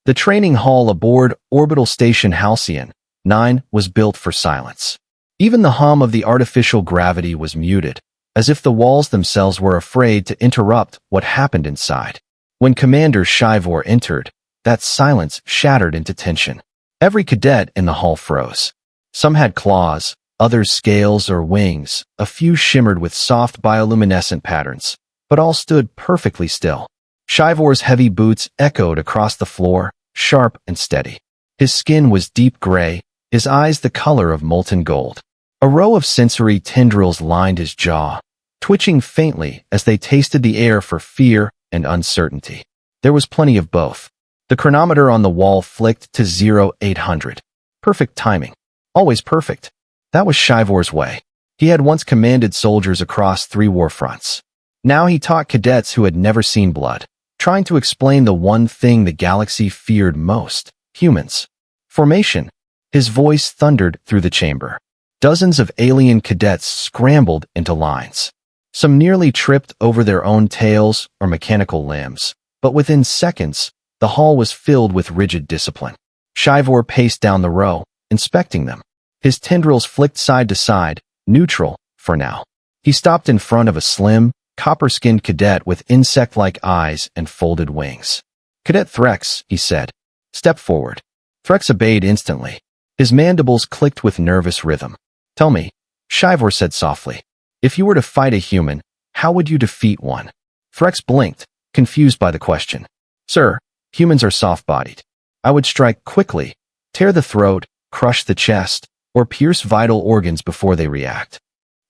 The training hall aboard Orbital Station Halcyon 9 was built for silence. Even the hum of the artificial gravity was muted, as if the walls themselves were afraid to interrupt what happened inside. When Commander Shivor entered, that silence shattered into tension. Every cadet in the hall froze. Some had claws, others scales or wings, a few shimmered with soft bioluminescent patterns, but all stood perfectly still. Shivor's heavy boots echoed across the floor, sharp and steady. His skin was deep gray, his eyes the color of molten gold. A row of sensory tendrils lined his jaw, twitching faintly as they tasted the air for fear and uncertainty. There was plenty of both. The chronometer on the wall flicked to 0800. Perfect timing. Always perfect. That was Shivor's way. He had once commanded soldiers across 3 war fronts. Now he taught cadets who had never seen blood, trying to explain the one thing the galaxy feared most: humans. Formation. His voice thundered through the chamber. Dozens of alien cadets scrambled into lines. Some nearly tripped over their own tails or mechanical limbs, but within seconds, the hall was filled with rigid discipline. Shivor paced down the row, inspecting them. His tendrils flicked side to side, neutral, for now. He stopped in front of a slim, copper-skinned cadet with insect-like eyes and folded wings. "Cadet Threx," he said. "Step forward." Threx obeyed instantly. His mandibles clicked with nervous rhythm. "Tell me," Shivor said softly, "if you were to fight a human, how would you defeat one?" Threx blinked, confused by the question. "Sir, humans are soft-bodied. I would strike quickly, tear the throat, crush the chest, or pierce vital organs before they react."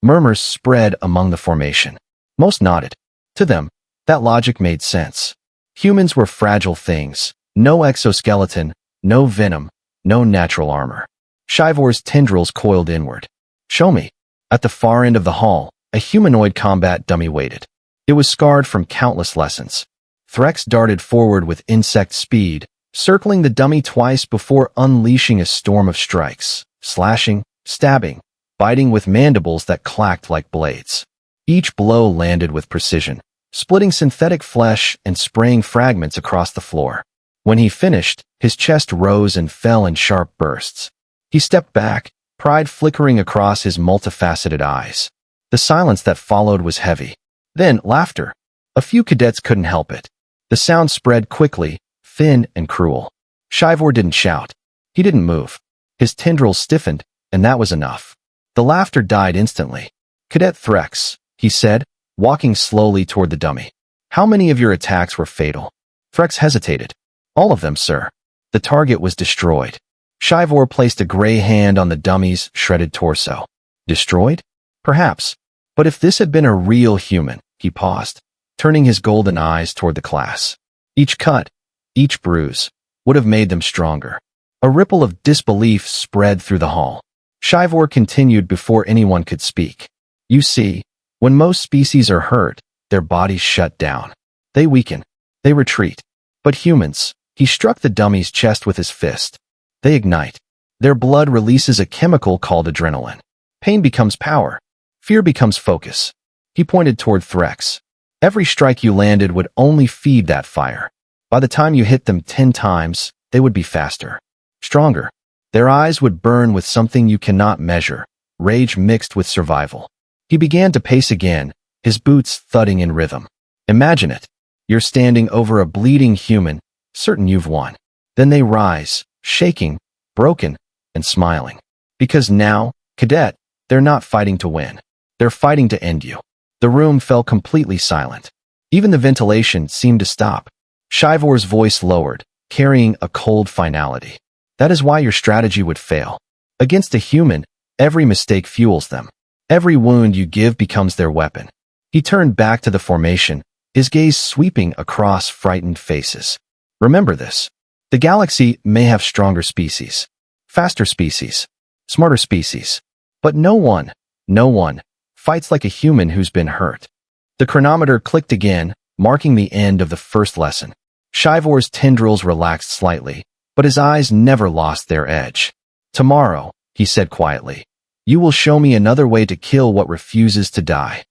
Murmurs spread among the formation. Most nodded. To them, that logic made sense. Humans were fragile things. No exoskeleton, no venom, no natural armor. Shivor's tendrils coiled inward. "Show me." At the far end of the hall, a humanoid combat dummy waited. It was scarred from countless lessons. Threx darted forward with insect speed, circling the dummy twice before unleashing a storm of strikes, slashing, stabbing, biting with mandibles that clacked like blades. Each blow landed with precision, splitting synthetic flesh and spraying fragments across the floor. When he finished, his chest rose and fell in sharp bursts. He stepped back, pride flickering across his multifaceted eyes. The silence that followed was heavy. Then laughter. A few cadets couldn't help it. The sound spread quickly, thin and cruel. Shivor didn't shout. He didn't move. His tendrils stiffened, and that was enough. The laughter died instantly. "Cadet Threx," he said, walking slowly toward the dummy. "How many of your attacks were fatal?" Threx hesitated. "All of them, sir." The target was destroyed. Shivor placed a gray hand on the dummy's shredded torso. Destroyed? Perhaps. But if this had been a real human, he paused, turning his golden eyes toward the class. Each cut, each bruise, would have made them stronger. A ripple of disbelief spread through the hall. Shivor continued before anyone could speak. "You see, when most species are hurt, their bodies shut down. They weaken. They retreat. But humans," he struck the dummy's chest with his fist, "they ignite. Their blood releases a chemical called adrenaline. Pain becomes power. Fear becomes focus." He pointed toward Threx. "Every strike you landed would only feed that fire. By the time you hit them 10 times, they would be faster, stronger. Their eyes would burn with something you cannot measure, rage mixed with survival." He began to pace again, his boots thudding in rhythm. "Imagine it. You're standing over a bleeding human, certain you've won. Then they rise, shaking, broken, and smiling. Because now, cadet, they're not fighting to win. They're fighting to end you." The room fell completely silent. Even the ventilation seemed to stop. Shivor's voice lowered, carrying a cold finality. "That is why your strategy would fail. Against a human, every mistake fuels them. Every wound you give becomes their weapon." He turned back to the formation, his gaze sweeping across frightened faces. "Remember this. The galaxy may have stronger species, faster species, smarter species. But no one fights like a human who's been hurt." The chronometer clicked again, marking the end of the first lesson. Shivor's tendrils relaxed slightly, but his eyes never lost their edge. "Tomorrow," he said quietly, "you will show me another way to kill what refuses to die."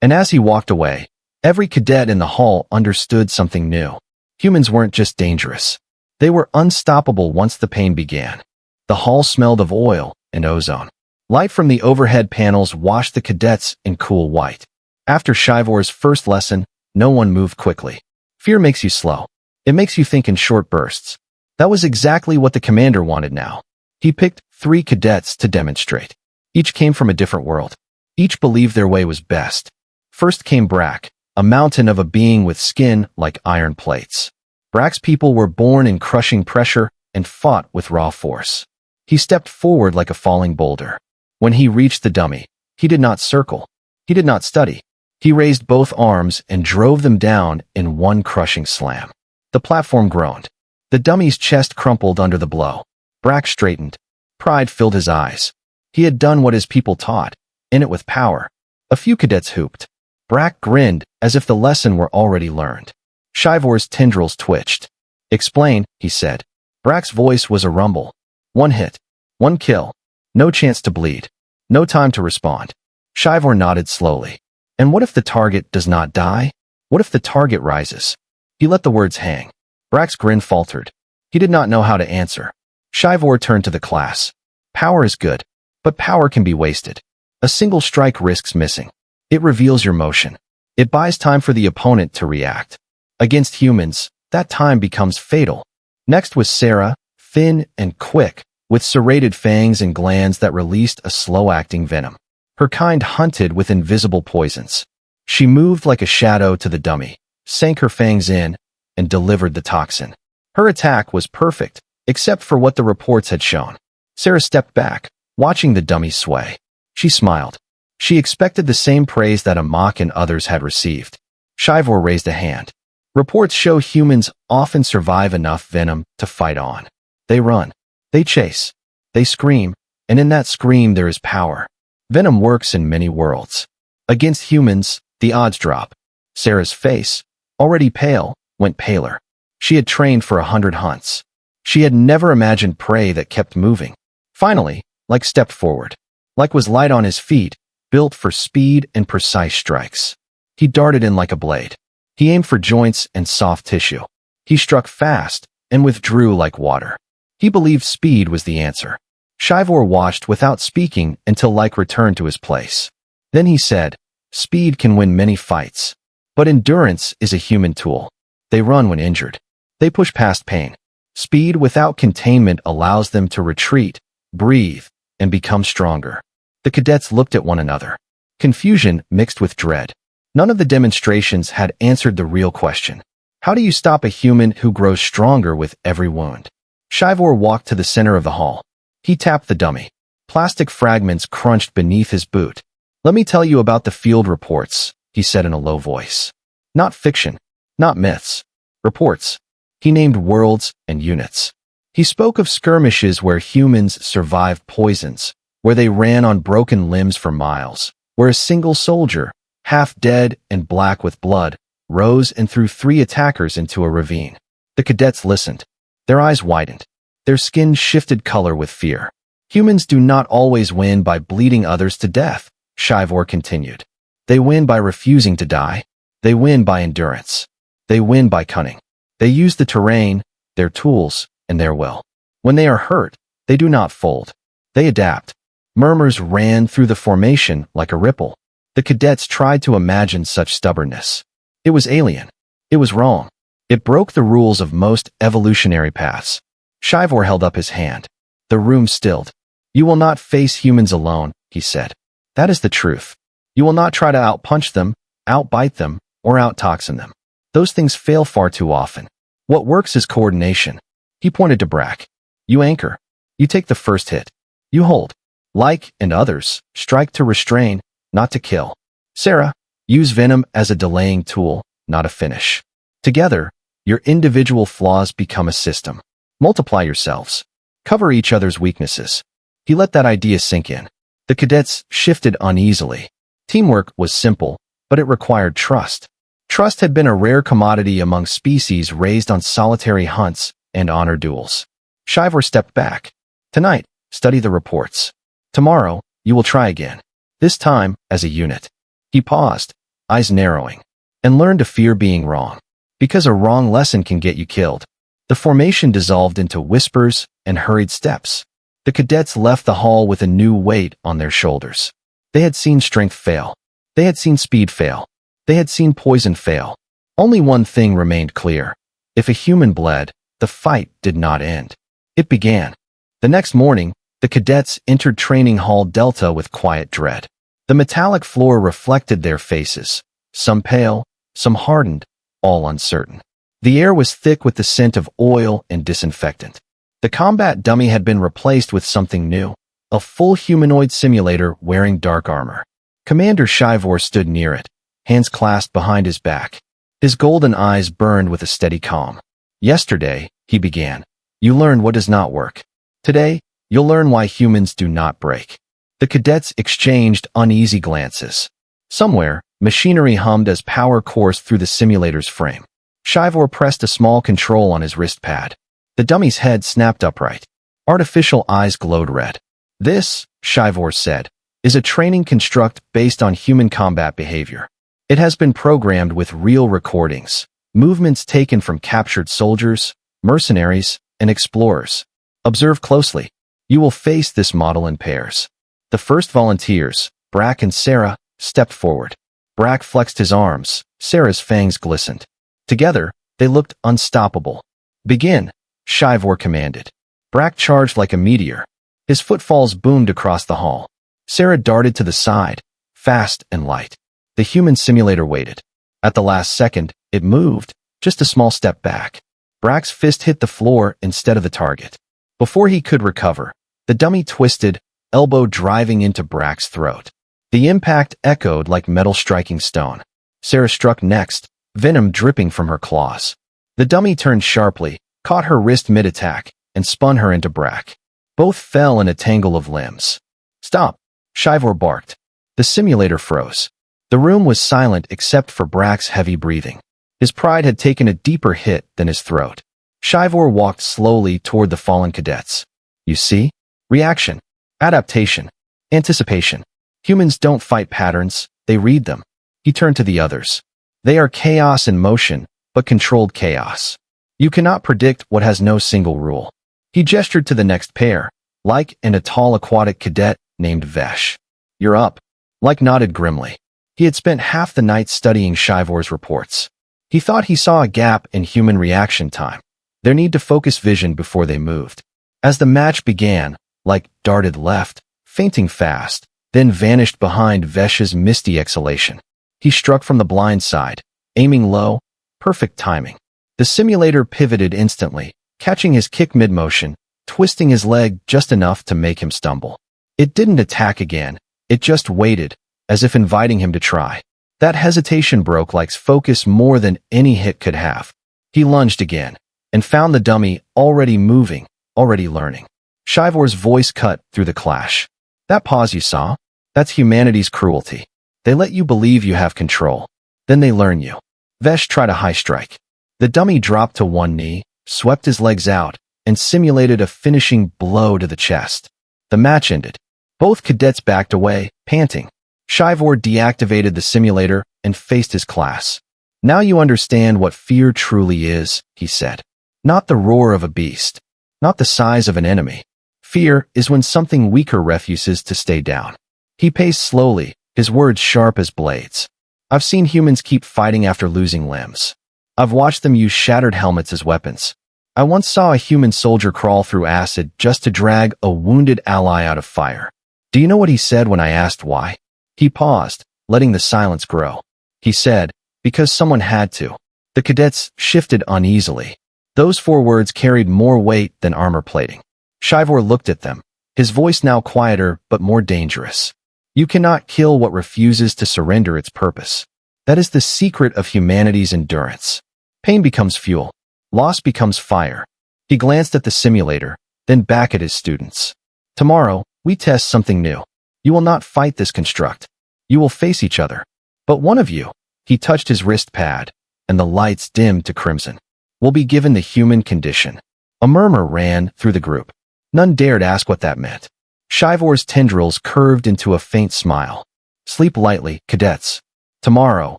And as he walked away, every cadet in the hall understood something new. Humans weren't just dangerous. They were unstoppable once the pain began. The hall smelled of oil and ozone. Light from the overhead panels washed the cadets in cool white. After Shivor's first lesson, no one moved quickly. Fear makes you slow. It makes you think in short bursts. That was exactly what the commander wanted now. He picked 3 cadets to demonstrate. Each came from a different world. Each believed their way was best. First came Brack, a mountain of a being with skin like iron plates. Brack's people were born in crushing pressure and fought with raw force. He stepped forward like a falling boulder. When he reached the dummy, he did not circle. He did not study. He raised both arms and drove them down in one crushing slam. The platform groaned. The dummy's chest crumpled under the blow. Brack straightened. Pride filled his eyes. He had done what his people taught, in it with power. A few cadets hooped. Brack grinned as if the lesson were already learned. Shivor's tendrils twitched. "Explain," he said. Brack's voice was a rumble. 1 hit. 1 kill. No chance to bleed. No time to respond. Shivor nodded slowly. And what if the target does not die? What if the target rises? He let the words hang. Brack's grin faltered. He did not know how to answer. Shivor turned to the class. Power is good, but power can be wasted. A single strike risks missing. It reveals your motion. It buys time for the opponent to react. Against humans, that time becomes fatal. Next was Sarah, thin and quick, with serrated fangs and glands that released a slow-acting venom. Her kind hunted with invisible poisons. She moved like a shadow to the dummy, sank her fangs in, and delivered the toxin. Her attack was perfect, except for what the reports had shown. Sarah stepped back, watching the dummy sway. She smiled. She expected the same praise that Amok and others had received. Shivor raised a hand. Reports show humans often survive enough venom to fight on. They run. They chase. They scream, and in that scream there is power. Venom works in many worlds. Against humans, the odds drop. Sarah's face, already pale, went paler. She had trained for 100 hunts. She had never imagined prey that kept moving. Finally, Like stepped forward. Like was light on his feet, built for speed and precise strikes. He darted in like a blade. He aimed for joints and soft tissue. He struck fast and withdrew like water. He believed speed was the answer. Shivor watched without speaking until Like returned to his place. Then he said, "Speed can win many fights, but endurance is a human tool. They run when injured. They push past pain. Speed without containment allows them to retreat, breathe, and become stronger." The cadets looked at one another. Confusion mixed with dread. None of the demonstrations had answered the real question. How do you stop a human who grows stronger with every wound? Shivor walked to the center of the hall. He tapped the dummy. Plastic fragments crunched beneath his boot. "Let me tell you about the field reports," he said in a low voice. "Not fiction, not myths. Reports." He named worlds and units. He spoke of skirmishes where humans survived poisons, where they ran on broken limbs for miles, where a single soldier, half dead and black with blood, rose and threw 3 attackers into a ravine. The cadets listened. Their eyes widened. Their skin shifted color with fear. "Humans do not always win by bleeding others to death," Shivor continued. "They win by refusing to die. They win by endurance. They win by cunning. They use the terrain, their tools, and their will. When they are hurt, they do not fold. They adapt." Murmurs ran through the formation like a ripple. The cadets tried to imagine such stubbornness. It was alien. It was wrong. It broke the rules of most evolutionary paths. Shivor held up his hand. The room stilled. "You will not face humans alone," he said. "That is the truth. You will not try to outpunch them, outbite them, or outtoxin them. Those things fail far too often. What works is coordination." He pointed to Brack. "You anchor. You take the first hit. You hold. Like and others, strike to restrain, not to kill. Sarah, use venom as a delaying tool, not a finish. Together, your individual flaws become a system. Multiply yourselves. Cover each other's weaknesses." He let that idea sink in. The cadets shifted uneasily. Teamwork was simple, but it required trust. Trust had been a rare commodity among species raised on solitary hunts and honor duels. Shivor stepped back. "Tonight, study the reports. Tomorrow, you will try again. This time, as a unit." He paused, eyes narrowing, "and learn to fear being wrong. Because a wrong lesson can get you killed." The formation dissolved into whispers and hurried steps. The cadets left the hall with a new weight on their shoulders. They had seen strength fail. They had seen speed fail. They had seen poison fail. Only one thing remained clear. If a human bled, the fight did not end. It began. The next morning, the cadets entered Training Hall Delta with quiet dread. The metallic floor reflected their faces, some pale, some hardened, all uncertain. The air was thick with the scent of oil and disinfectant. The combat dummy had been replaced with something new, a full humanoid simulator wearing dark armor. Commander Shivor stood near it, hands clasped behind his back. His golden eyes burned with a steady calm. Yesterday, he began, you learned what does not work. Today, you'll learn why humans do not break. The cadets exchanged uneasy glances. Somewhere, machinery hummed as power coursed through the simulator's frame. Shivor pressed a small control on his wrist pad. The dummy's head snapped upright. Artificial eyes glowed red. This, Shivor said, is a training construct based on human combat behavior. It has been programmed with real recordings, movements taken from captured soldiers, mercenaries, and explorers. Observe closely. You will face this model in pairs. The first volunteers, Brack and Sarah, stepped forward. Brack flexed his arms. Sarah's fangs glistened. Together, they looked unstoppable. Begin, Shivor commanded. Brack charged like a meteor. His footfalls boomed across the hall. Sarah darted to the side, fast and light. The human simulator waited. At the last second, it moved, just a small step back. Brack's fist hit the floor instead of the target. Before he could recover, the dummy twisted, elbow driving into Brack's throat. The impact echoed like metal striking stone. Sarah struck next, venom dripping from her claws. The dummy turned sharply, caught her wrist mid-attack, and spun her into Brack. Both fell in a tangle of limbs. Stop, Shivor barked. The simulator froze. The room was silent except for Brack's heavy breathing. His pride had taken a deeper hit than his throat. Shivor walked slowly toward the fallen cadets. You see? Reaction. Adaptation. Anticipation. Humans don't fight patterns, they read them. He turned to the others. They are chaos in motion, but controlled chaos. You cannot predict what has no single rule. He gestured to the next pair, Like and a tall aquatic cadet named Vesh. You're up. Like nodded grimly. He had spent half the night studying Shivor's reports. He thought he saw a gap in human reaction time, their need to focus vision before they moved. As the match began, Like darted left, fainting fast, then vanished behind Vesh's misty exhalation. He struck from the blind side, aiming low, perfect timing. The simulator pivoted instantly, catching his kick mid-motion, twisting his leg just enough to make him stumble. It didn't attack again, it just waited, as if inviting him to try. That hesitation broke Like's focus more than any hit could have. He lunged again, and found the dummy already moving, already learning. Shivor's voice cut through the clash. That pause you saw? That's humanity's cruelty. They let you believe you have control. Then they learn you. Vesh tried a high strike. The dummy dropped to one knee, swept his legs out, and simulated a finishing blow to the chest. The match ended. Both cadets backed away, panting. Shivor deactivated the simulator and faced his class. Now you understand what fear truly is, he said. Not the roar of a beast. Not the size of an enemy. Fear is when something weaker refuses to stay down. He paced slowly, his words sharp as blades. I've seen humans keep fighting after losing limbs. I've watched them use shattered helmets as weapons. I once saw a human soldier crawl through acid just to drag a wounded ally out of fire. Do you know what he said when I asked why? He paused, letting the silence grow. He said, because someone had to. The cadets shifted uneasily. Those 4 words carried more weight than armor plating. Shivor looked at them, his voice now quieter but more dangerous. You cannot kill what refuses to surrender its purpose. That is the secret of humanity's endurance. Pain becomes fuel. Loss becomes fire. He glanced at the simulator, then back at his students. Tomorrow, we test something new. You will not fight this construct. You will face each other. But one of you, he touched his wrist pad, and the lights dimmed to crimson, will be given the human condition. A murmur ran through the group. None dared ask what that meant. Shivor's tendrils curved into a faint smile. Sleep lightly, cadets. Tomorrow,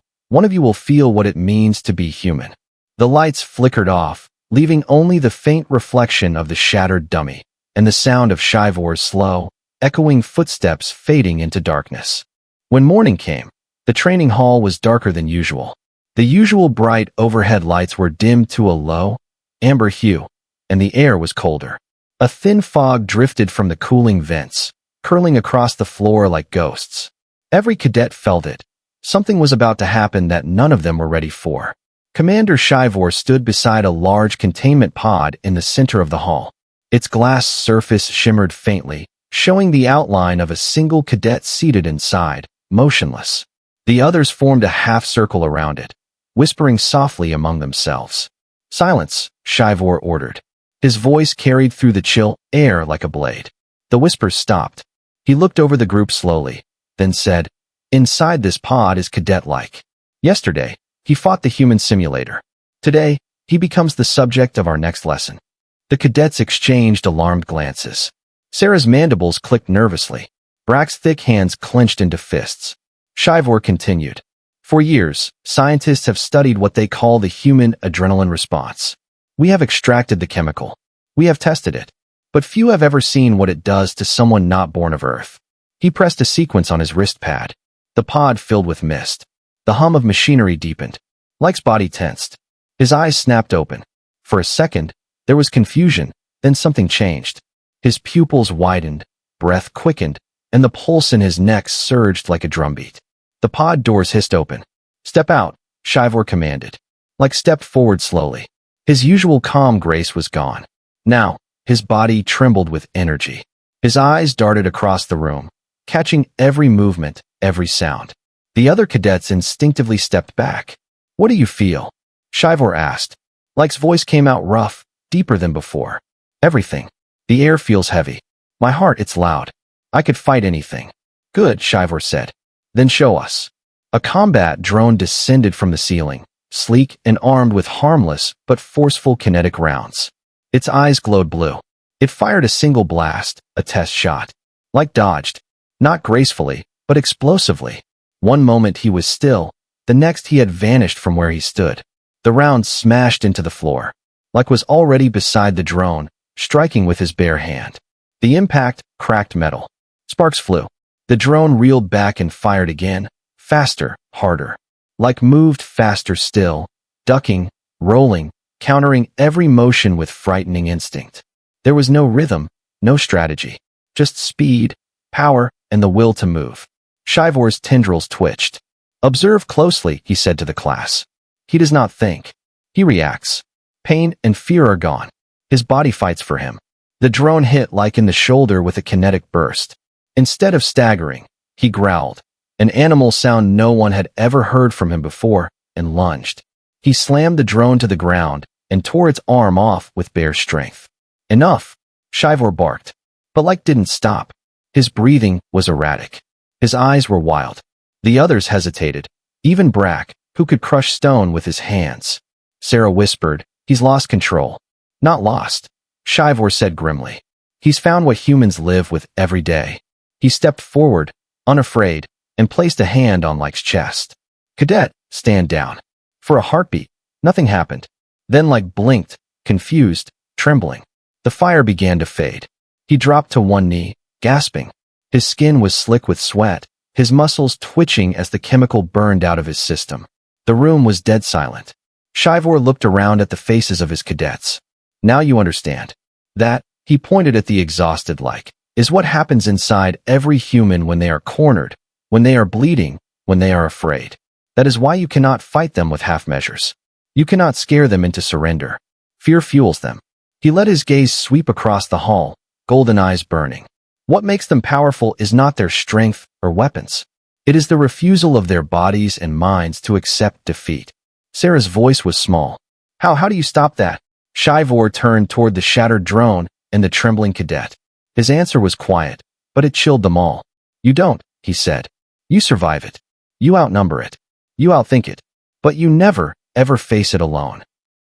one of you will feel what it means to be human. The lights flickered off, leaving only the faint reflection of the shattered dummy and the sound of Shivor's slow, echoing footsteps fading into darkness. When morning came, the training hall was darker than usual. The usual bright overhead lights were dimmed to a low, amber hue, and the air was colder. A thin fog drifted from the cooling vents, curling across the floor like ghosts. Every cadet felt it. Something was about to happen that none of them were ready for. Commander Shivor stood beside a large containment pod in the center of the hall. Its glass surface shimmered faintly, showing the outline of a single cadet seated inside, motionless. The others formed a half-circle around it, whispering softly among themselves. "Silence," Shivor ordered. His voice carried through the chill air like a blade. The whispers stopped. He looked over the group slowly, then said, "Inside this pod is cadet-like. Yesterday, he fought the human simulator. Today, he becomes the subject of our next lesson." The cadets exchanged alarmed glances. Sarah's mandibles clicked nervously. Brack's thick hands clenched into fists. Shivor continued. "For years, scientists have studied what they call the human adrenaline response. We have extracted the chemical. We have tested it. But few have ever seen what it does to someone not born of Earth." He pressed a sequence on his wrist pad. The pod filled with mist. The hum of machinery deepened. Like's body tensed. His eyes snapped open. For a second, there was confusion, then something changed. His pupils widened, breath quickened, and the pulse in his neck surged like a drumbeat. The pod doors hissed open. "Step out," Shivor commanded. Like stepped forward slowly. His usual calm grace was gone. Now, his body trembled with energy. His eyes darted across the room, catching every movement, every sound. The other cadets instinctively stepped back. "What do you feel?" Shivor asked. Like's voice came out rough, deeper than before. "Everything. The air feels heavy. My heart, it's loud. I could fight anything." "Good," Shivor said. "Then show us." A combat drone descended from the ceiling, sleek and armed with harmless but forceful kinetic rounds. Its eyes glowed blue. It fired a single blast, a test shot. Like dodged. Not gracefully, but explosively. One moment he was still, the next he had vanished from where he stood. The round smashed into the floor. Like was already beside the drone, striking with his bare hand. The impact cracked metal. Sparks flew. The drone reeled back and fired again, faster, harder. Like moved faster still, ducking, rolling, countering every motion with frightening instinct. There was no rhythm, no strategy. Just speed, power, and the will to move. Shivor's tendrils twitched. "Observe closely," he said to the class. "He does not think. He reacts. Pain and fear are gone. His body fights for him." The drone hit Like in the shoulder with a kinetic burst. Instead of staggering, he growled, an animal sound no one had ever heard from him before, and lunged. He slammed the drone to the ground and tore its arm off with bare strength. "Enough," Shivor barked. But Like didn't stop. His breathing was erratic. His eyes were wild. The others hesitated, even Brack, who could crush stone with his hands. Sarah whispered, "He's lost control." "Not lost," Shivor said grimly. "He's found what humans live with every day." He stepped forward, unafraid, and placed a hand on Like's chest. "Cadet, stand down." For a heartbeat, nothing happened. Then Like blinked, confused, trembling. The fire began to fade. He dropped to one knee, gasping. His skin was slick with sweat, his muscles twitching as the chemical burned out of his system. The room was dead silent. Shivor looked around at the faces of his cadets. "Now you understand. That," he pointed at the exhausted Like, "is what happens inside every human when they are cornered, when they are bleeding, when they are afraid. That is why you cannot fight them with half measures. You cannot scare them into surrender. Fear fuels them." He let his gaze sweep across the hall, golden eyes burning. What makes them powerful is not their strength or weapons. It is the refusal of their bodies and minds to accept defeat. Sarah's voice was small. How do you stop that?" Shivor turned toward the shattered drone and the trembling cadet. His answer was quiet, but it chilled them all. "You don't," he said. "You survive it. You outnumber it. You outthink it. But you never, ever face it alone."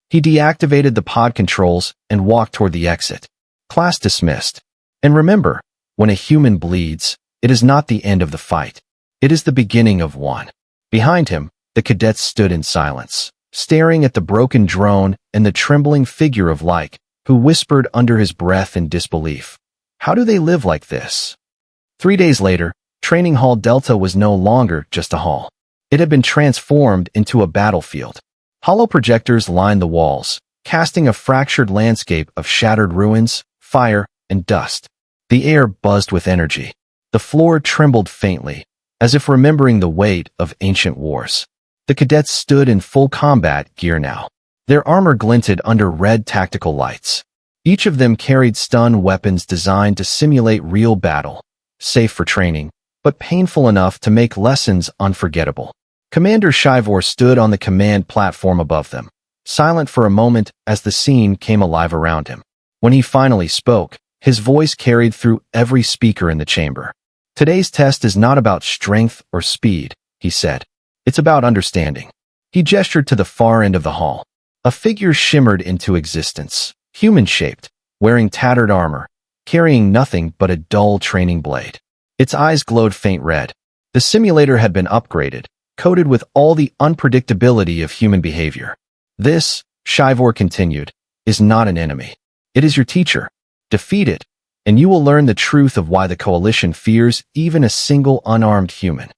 He deactivated the pod controls and walked toward the exit. Class dismissed. And remember, when a human bleeds, it is not the end of the fight. It is the beginning of one. Behind him, the cadets stood in silence, staring at the broken drone and the trembling figure of Like, who whispered under his breath in disbelief. How do they live like this? 3 days later, Training Hall Delta was no longer just a hall. It had been transformed into a battlefield. Hollow projectors lined the walls, casting a fractured landscape of shattered ruins, fire, and dust. The air buzzed with energy. The floor trembled faintly, as if remembering the weight of ancient wars. The cadets stood in full combat gear now. Their armor glinted under red tactical lights. Each of them carried stun weapons designed to simulate real battle, safe for training, but painful enough to make lessons unforgettable. Commander HFY stood on the command platform above them, silent for a moment as the scene came alive around him. When he finally spoke, his voice carried through every speaker in the chamber. Today's test is not about strength or speed, he said. It's about understanding. He gestured to the far end of the hall. A figure shimmered into existence, human-shaped, wearing tattered armor, carrying nothing but a dull training blade. Its eyes glowed faint red. The simulator had been upgraded, coated with all the unpredictability of human behavior. This, HFY continued, is not an enemy. It is your teacher. Defeat it, and you will learn the truth of why the Coalition fears even a single unarmed human.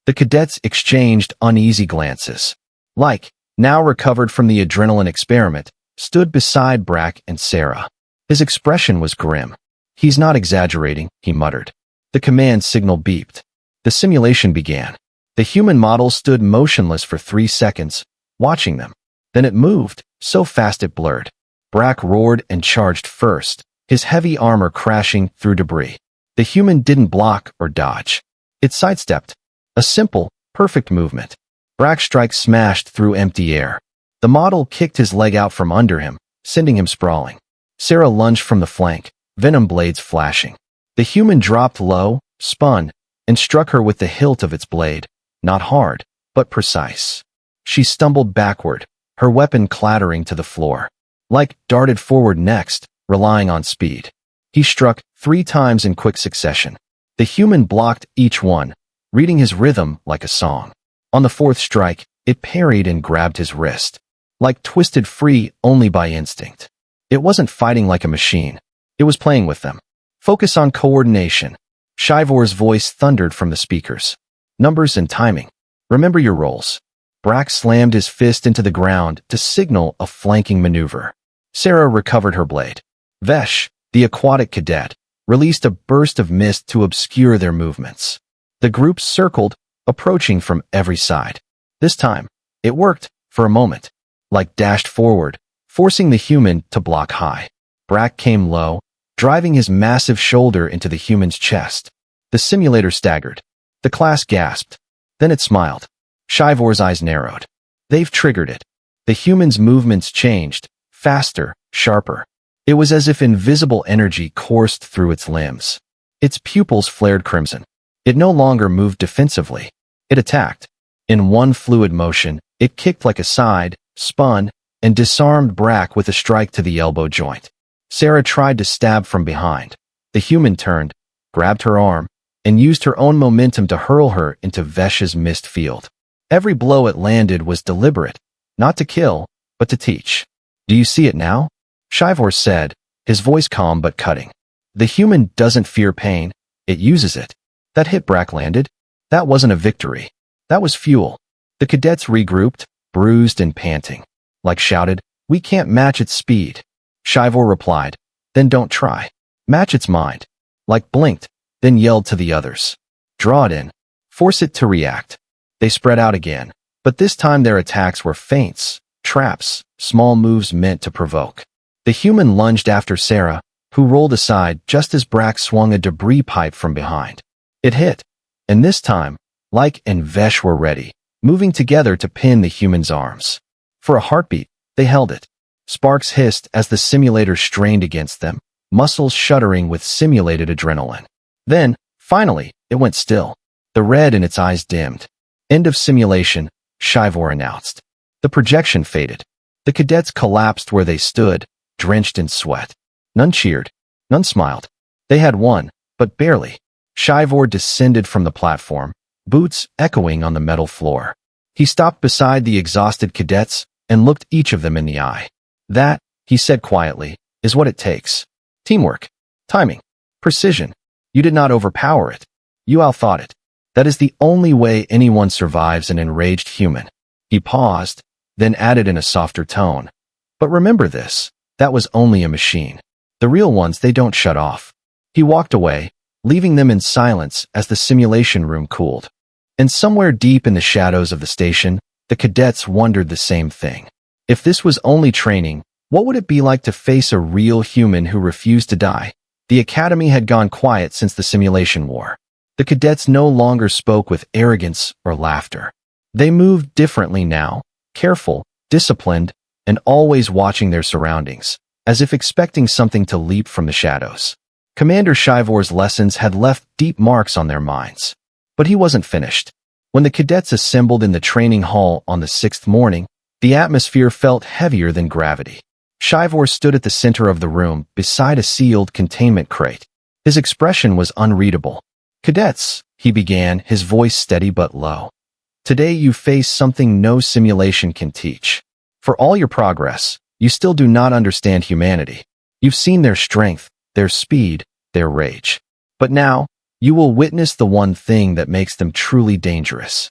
The cadets exchanged uneasy glances. Like, now recovered from the adrenaline experiment, stood beside Brack and Sarah. His expression was grim. He's not exaggerating, he muttered. The command signal beeped. The simulation began. The human model stood motionless for 3 seconds, watching them. Then it moved, so fast it blurred. Brack roared and charged first, his heavy armor crashing through debris. The human didn't block or dodge. It sidestepped. A simple, perfect movement. Brack's strike smashed through empty air. The model kicked his leg out from under him, sending him sprawling. Sarah lunged from the flank, venom blades flashing. The human dropped low, spun, and struck her with the hilt of its blade, not hard, but precise. She stumbled backward, her weapon clattering to the floor. Like darted forward next, relying on speed. He struck 3 times in quick succession. The human blocked each one, reading his rhythm like a song. On the 4th strike, it parried and grabbed his wrist. Like twisted free only by instinct. It wasn't fighting like a machine. It was playing with them. Focus on coordination. HFY's voice thundered from the speakers. Numbers and timing. Remember your roles. Brack slammed his fist into the ground to signal a flanking maneuver. Sarah recovered her blade. Vesh, the aquatic cadet, released a burst of mist to obscure their movements. The group circled, approaching from every side. This time, it worked, for a moment. Like dashed forward, forcing the human to block high. Brack came low, driving his massive shoulder into the human's chest. The simulator staggered. The class gasped. Then it smiled. HFY's eyes narrowed. They've triggered it. The human's movements changed, faster, sharper. It was as if invisible energy coursed through its limbs. Its pupils flared crimson. It no longer moved defensively. It attacked. In one fluid motion, it kicked like a side, spun, and disarmed Brack with a strike to the elbow joint. Sarah tried to stab from behind. The human turned, grabbed her arm, and used her own momentum to hurl her into Vesh's mist field. Every blow it landed was deliberate, not to kill, but to teach. Do you see it now? HFY said, his voice calm but cutting. The human doesn't fear pain, it uses it. That hit Brack landed. That wasn't a victory. That was fuel. The cadets regrouped, bruised and panting. Like shouted, we can't match its speed. HFY replied, then don't try. Match its mind. Like blinked, then yelled to the others. Draw it in. Force it to react. They spread out again, but this time their attacks were feints, traps, small moves meant to provoke. The human lunged after Sarah, who rolled aside just as Brack swung a debris pipe from behind. It hit, and this time, Like and Vesh were ready, moving together to pin the human's arms. For a heartbeat, they held it. Sparks hissed as the simulator strained against them, muscles shuddering with simulated adrenaline. Then, finally, it went still. The red in its eyes dimmed. End of simulation, HFY announced. The projection faded. The cadets collapsed where they stood, drenched in sweat. None cheered. None smiled. They had won, but barely. HFY descended from the platform, boots echoing on the metal floor. He stopped beside the exhausted cadets, and looked each of them in the eye. That, he said quietly, is what it takes. Teamwork. Timing. Precision. You did not overpower it. You outthought it. That is the only way anyone survives an enraged human. He paused, then added in a softer tone. But remember this, that was only a machine. The real ones, they don't shut off. He walked away, leaving them in silence as the simulation room cooled. And somewhere deep in the shadows of the station, the cadets wondered the same thing. If this was only training, what would it be like to face a real human who refused to die? The academy had gone quiet since the simulation war. The cadets no longer spoke with arrogance or laughter. They moved differently now, careful, disciplined, and always watching their surroundings, as if expecting something to leap from the shadows. Commander Shivor's lessons had left deep marks on their minds. But he wasn't finished. When the cadets assembled in the training hall on the 6th morning, the atmosphere felt heavier than gravity. Shivor stood at the center of the room, beside a sealed containment crate. His expression was unreadable. "Cadets," he began, his voice steady but low. "Today you face something no simulation can teach. For all your progress, you still do not understand humanity. You've seen their strength, their speed, their rage. But now, you will witness the one thing that makes them truly dangerous."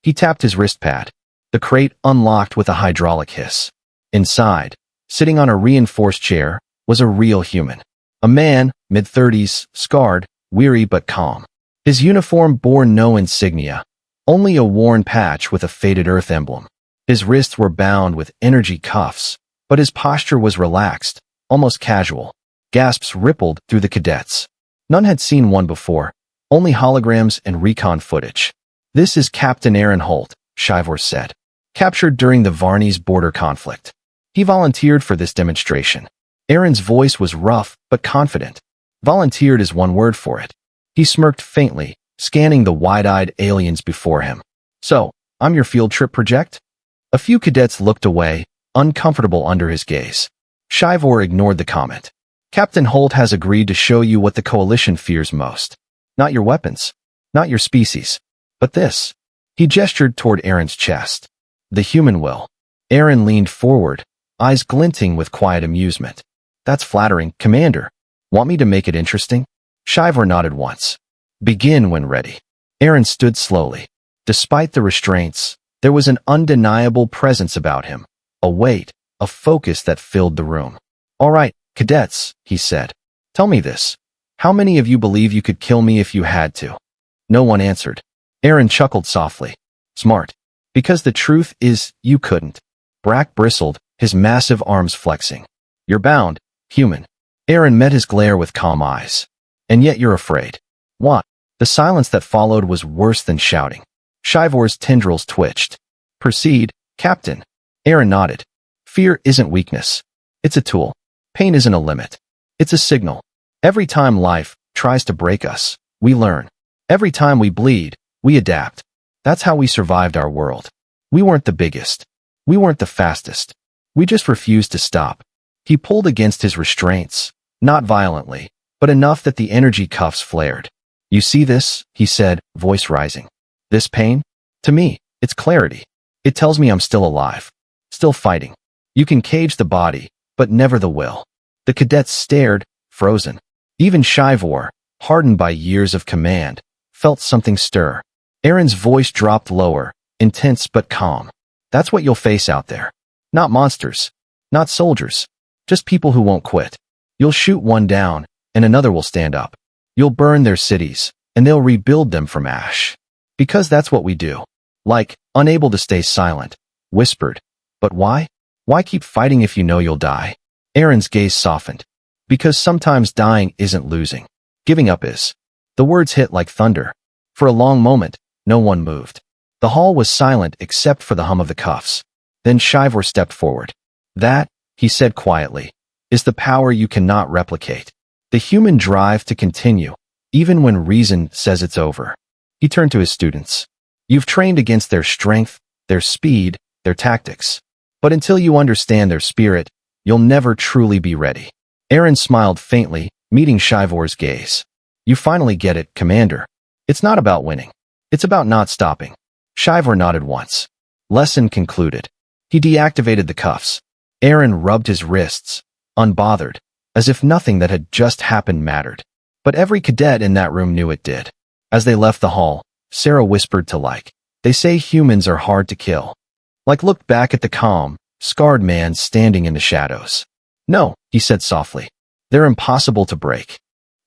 He tapped his wrist pad. The crate unlocked with a hydraulic hiss. Inside, sitting on a reinforced chair, was a real human. A man, mid-30s, scarred, weary but calm. His uniform bore no insignia, only a worn patch with a faded Earth emblem. His wrists were bound with energy cuffs, but his posture was relaxed, almost casual. Gasps rippled through the cadets. None had seen one before, only holograms and recon footage. "This is Captain Aaron Holt," Shivor said. "Captured during the Varney's border conflict. He volunteered for this demonstration." Aaron's voice was rough but confident. Volunteered is one word for it. He smirked faintly, scanning the wide-eyed aliens before him. "So, I'm your field trip project?" A few cadets looked away, uncomfortable under his gaze. Shivor ignored the comment. "Captain Holt has agreed to show you what the Coalition fears most. Not your weapons, not your species, but this." He gestured toward Aaron's chest. "The human will." Aaron leaned forward, eyes glinting with quiet amusement. "That's flattering, Commander. Want me to make it interesting?" Shivor nodded once. "Begin when ready." Aaron stood slowly. Despite the restraints, there was an undeniable presence about him, a weight, a focus that filled the room. "All right, cadets," he said. "Tell me this. How many of you believe you could kill me if you had to?" No one answered. Aaron chuckled softly. "Smart. Because the truth is, you couldn't." Brack bristled, his massive arms flexing. "You're bound, human." Aaron met his glare with calm eyes. "And yet you're afraid." "What?" The silence that followed was worse than shouting. Shivor's tendrils twitched. "Proceed, Captain." Aaron nodded. "Fear isn't weakness. It's a tool. Pain isn't a limit. It's a signal. Every time life tries to break us, we learn. Every time we bleed, we adapt. That's how we survived our world. We weren't the biggest. We weren't the fastest. We just refused to stop." He pulled against his restraints, not violently, but enough that the energy cuffs flared. "You see this?" he said, voice rising. "This pain? To me, it's clarity. It tells me I'm still alive. Still fighting. You can cage the body, but never the will." The cadets stared, frozen. Even Shivor, hardened by years of command, felt something stir. Aaron's voice dropped lower, intense but calm. "That's what you'll face out there. Not monsters. Not soldiers. Just people who won't quit. You'll shoot one down, and another will stand up. You'll burn their cities, and they'll rebuild them from ash. Because that's what we do." Like, unable to stay silent, whispered, "But why? Why keep fighting if you know you'll die?" Aaron's gaze softened. "Because sometimes dying isn't losing. Giving up is." The words hit like thunder. For a long moment, no one moved. The hall was silent except for the hum of the cuffs. Then Shivor stepped forward. "That," he said quietly, "is the power you cannot replicate. The human drive to continue, even when reason says it's over." He turned to his students. "You've trained against their strength, their speed, their tactics. But until you understand their spirit, you'll never truly be ready." Aaron smiled faintly, meeting Shivor's gaze. "You finally get it, Commander. It's not about winning. It's about not stopping." Shivor nodded once. Lesson concluded. He deactivated the cuffs. Aaron rubbed his wrists, unbothered, as if nothing that had just happened mattered. But every cadet in that room knew it did. As they left the hall, Sarah whispered to Like, "They say humans are hard to kill." Like looked back at the calm, scarred man standing in the shadows. "No," he said softly. "They're impossible to break."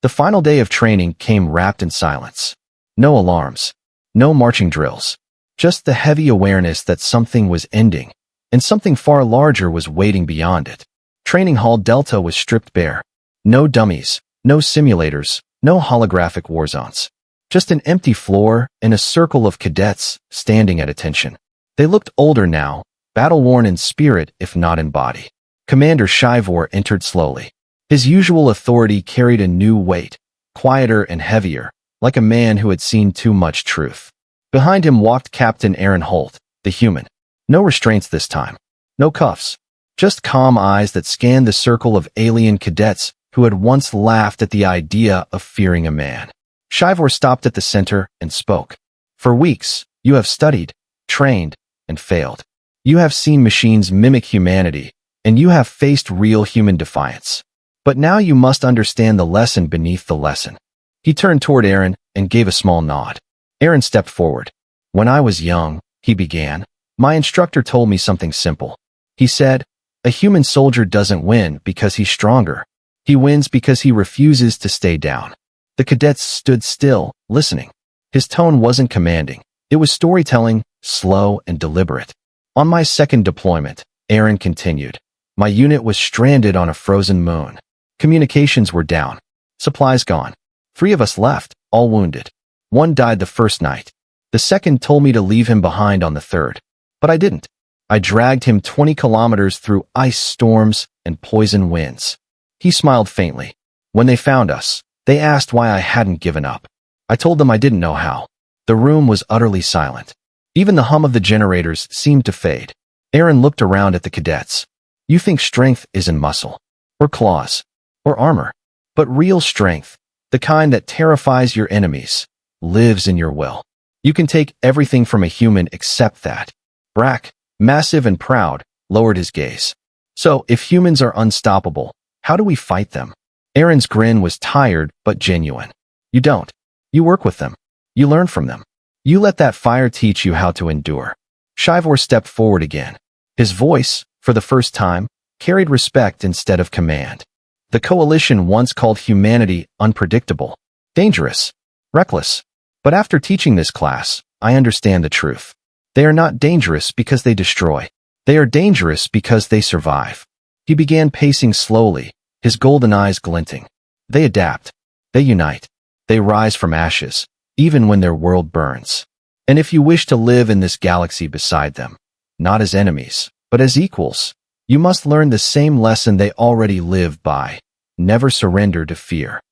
The final day of training came wrapped in silence. No alarms. No marching drills. Just the heavy awareness that something was ending, and something far larger was waiting beyond it. Training Hall Delta was stripped bare. No dummies, no simulators, no holographic war zones. Just an empty floor and a circle of cadets standing at attention. They looked older now, battle-worn in spirit if not in body. Commander Shivor entered slowly. His usual authority carried a new weight, quieter and heavier, like a man who had seen too much truth. Behind him walked Captain Aaron Holt, the human. No restraints this time. No cuffs. Just calm eyes that scanned the circle of alien cadets who had once laughed at the idea of fearing a man. Shivor stopped at the center and spoke. "For weeks, you have studied, trained, and failed. You have seen machines mimic humanity, and you have faced real human defiance. But now you must understand the lesson beneath the lesson." He turned toward Aaron and gave a small nod. Aaron stepped forward. "When I was young," he began, "my instructor told me something simple. He said, a human soldier doesn't win because he's stronger. He wins because he refuses to stay down." The cadets stood still, listening. His tone wasn't commanding. It was storytelling, slow and deliberate. "On my second deployment," Aaron continued, "my unit was stranded on a frozen moon. Communications were down. Supplies gone. 3 of us left, all wounded. 1 died the first night. The second told me to leave him behind on the third. But I didn't. I dragged him 20 kilometers through ice storms and poison winds." He smiled faintly. "When they found us, they asked why I hadn't given up. I told them I didn't know how." The room was utterly silent. Even the hum of the generators seemed to fade. Aaron looked around at the cadets. "You think strength is in muscle, or claws, or armor. But real strength, the kind that terrifies your enemies, lives in your will. You can take everything from a human except that." Brack, massive and proud, lowered his gaze. "So, if humans are unstoppable, how do we fight them?" Aaron's grin was tired but genuine. "You don't. You work with them. You learn from them. You let that fire teach you how to endure." Shivor stepped forward again. His voice, for the first time, carried respect instead of command. "The Coalition once called humanity unpredictable, dangerous, reckless. But after teaching this class, I understand the truth. They are not dangerous because they destroy. They are dangerous because they survive." He began pacing slowly, his golden eyes glinting. "They adapt. They unite. They rise from ashes, even when their world burns. And if you wish to live in this galaxy beside them, not as enemies, but as equals, you must learn the same lesson they already live by. Never surrender to fear."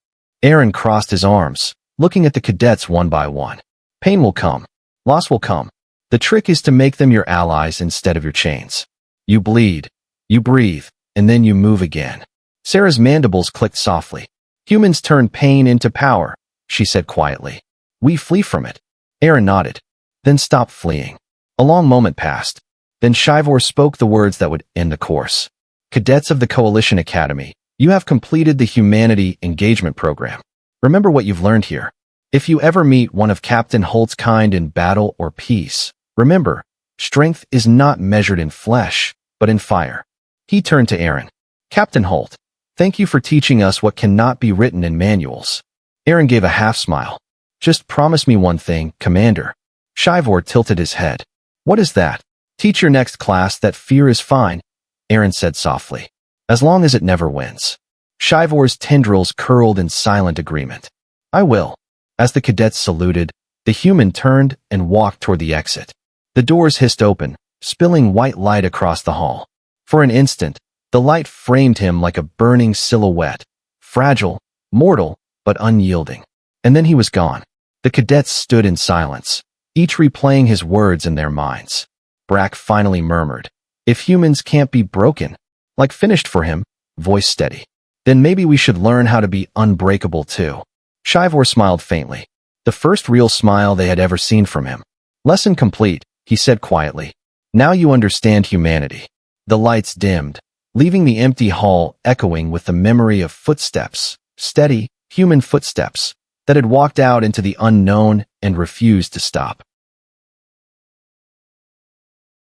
Aaron crossed his arms, looking at the cadets one by one. "Pain will come. Loss will come. The trick is to make them your allies instead of your chains. You bleed, you breathe, and then you move again." Sarah's mandibles clicked softly. "Humans turn pain into power," she said quietly. "We flee from it." Aaron nodded, then stopped fleeing. A long moment passed. Then Shivor spoke the words that would end the course. "Cadets of the Coalition Academy, you have completed the Humanity Engagement Program. Remember what you've learned here. If you ever meet one of Captain Holt's kind in battle or peace, remember, strength is not measured in flesh, but in fire." He turned to Aaron. "Captain Holt, thank you for teaching us what cannot be written in manuals." Aaron gave a half smile. "Just promise me one thing, Commander." Shivor tilted his head. "What is that?" "Teach your next class that fear is fine," Aaron said softly, "as long as it never wins." Shivor's tendrils curled in silent agreement. "I will." As the cadets saluted, the human turned and walked toward the exit. The doors hissed open, spilling white light across the hall. For an instant, the light framed him like a burning silhouette, fragile, mortal, but unyielding. And then he was gone. The cadets stood in silence, each replaying his words in their minds. Brack finally murmured, "If humans can't be broken," like finished for him, voice steady, "then maybe we should learn how to be unbreakable too." Shivor smiled faintly, the first real smile they had ever seen from him. "Lesson complete," he said quietly. Now you understand humanity. The lights dimmed, leaving the empty hall echoing with the memory of footsteps, steady, human footsteps, that had walked out into the unknown and refused to stop.